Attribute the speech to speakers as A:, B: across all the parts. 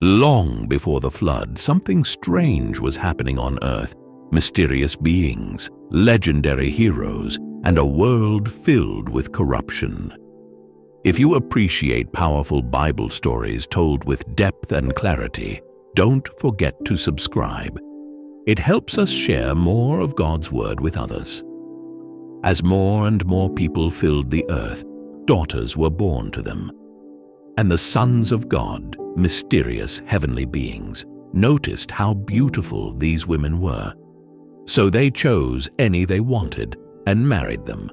A: Long before the flood, something strange was happening on Earth. Mysterious beings, legendary heroes, and a world filled with corruption. If you appreciate powerful Bible stories told with depth and clarity, don't forget to subscribe. It helps us share more of God's Word with others. As more and more people filled the earth, daughters were born to them. And the sons of God, mysterious heavenly beings, noticed how beautiful these women were. So they chose any they wanted and married them.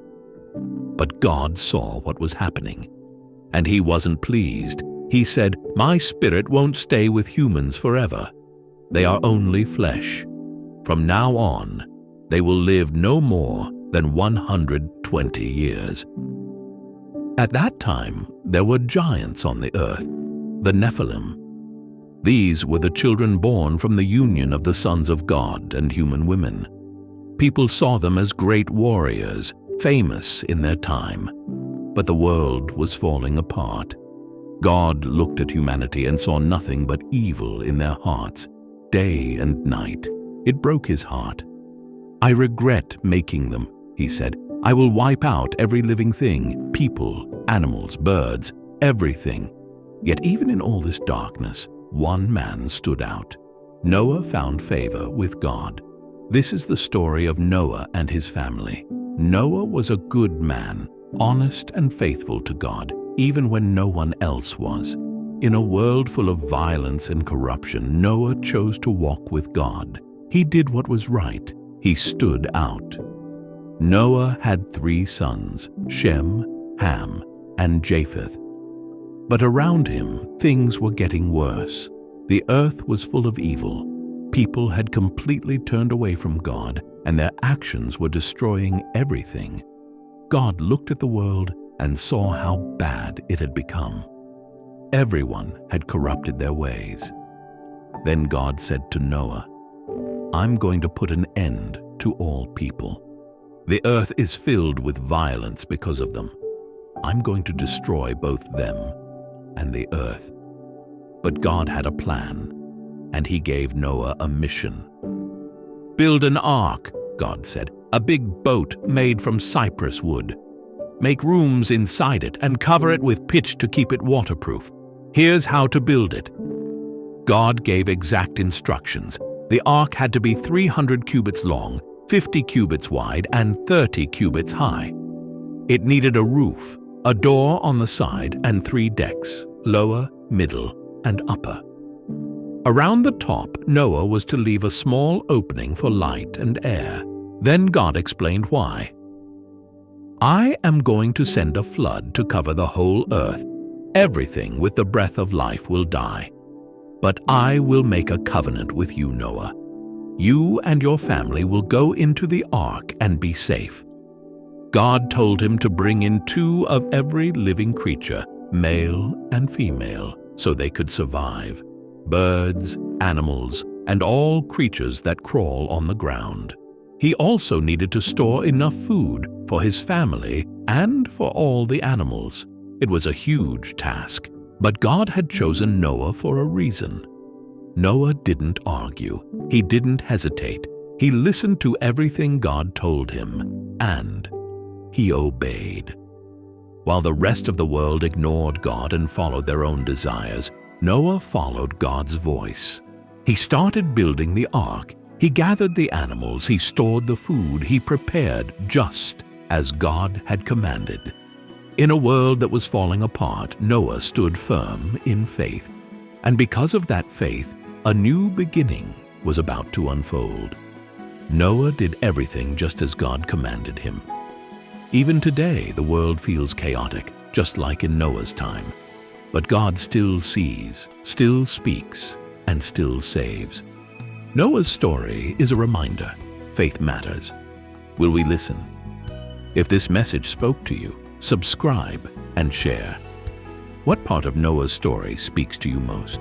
A: But God saw what was happening, and He wasn't pleased. He said, "My spirit won't stay with humans forever. They are only flesh. From now on, they will live no more than 120 years." At that time, there were giants on the earth, the Nephilim. These were the children born from the union of the sons of God and human women. People saw them as great warriors, famous in their time. But the world was falling apart. God looked at humanity and saw nothing but evil in their hearts, day and night. It broke His heart. "I regret making them," He said. "I will wipe out every living thing, people, animals, birds, everything." Yet even in all this darkness, one man stood out. Noah found favor with God. This is the story of Noah and his family. Noah was a good man, honest and faithful to God, even when no one else was. In a world full of violence and corruption, Noah chose to walk with God. He did what was right. He stood out. Noah had 3 sons, Shem, Ham, and Japheth. But around him, things were getting worse. The earth was full of evil. People had completely turned away from God, and their actions were destroying everything. God looked at the world and saw how bad it had become. Everyone had corrupted their ways. Then God said to Noah, "I'm going to put an end to all people. The earth is filled with violence because of them. I'm going to destroy both them and the earth." But God had a plan, and He gave Noah a mission. "Build an ark," God said, "a big boat made from cypress wood. Make rooms inside it and cover it with pitch to keep it waterproof. Here's how to build it." God gave exact instructions. The ark had to be 300 cubits long, 50 cubits wide, and 30 cubits high. It needed a roof, a door on the side, and 3 decks, lower, middle, and upper. Around the top, Noah was to leave a small opening for light and air. Then God explained why. "I am going to send a flood to cover the whole earth. Everything with the breath of life will die. But I will make a covenant with you, Noah. You and your family will go into the ark and be safe." God told him to bring in 2 of every living creature, male and female, so they could survive. Birds, animals, and all creatures that crawl on the ground. He also needed to store enough food for his family and for all the animals. It was a huge task, but God had chosen Noah for a reason. Noah didn't argue. He didn't hesitate. He listened to everything God told him, and he obeyed. While the rest of the world ignored God and followed their own desires, Noah followed God's voice. He started building the ark. He gathered the animals. He stored the food. He prepared just as God had commanded. In a world that was falling apart, Noah stood firm in faith. And because of that faith, a new beginning was about to unfold. Noah did everything just as God commanded him. Even today, the world feels chaotic, just like in Noah's time. But God still sees, still speaks, and still saves. Noah's story is a reminder. Faith matters. Will we listen? If this message spoke to you, subscribe and share. What part of Noah's story speaks to you most?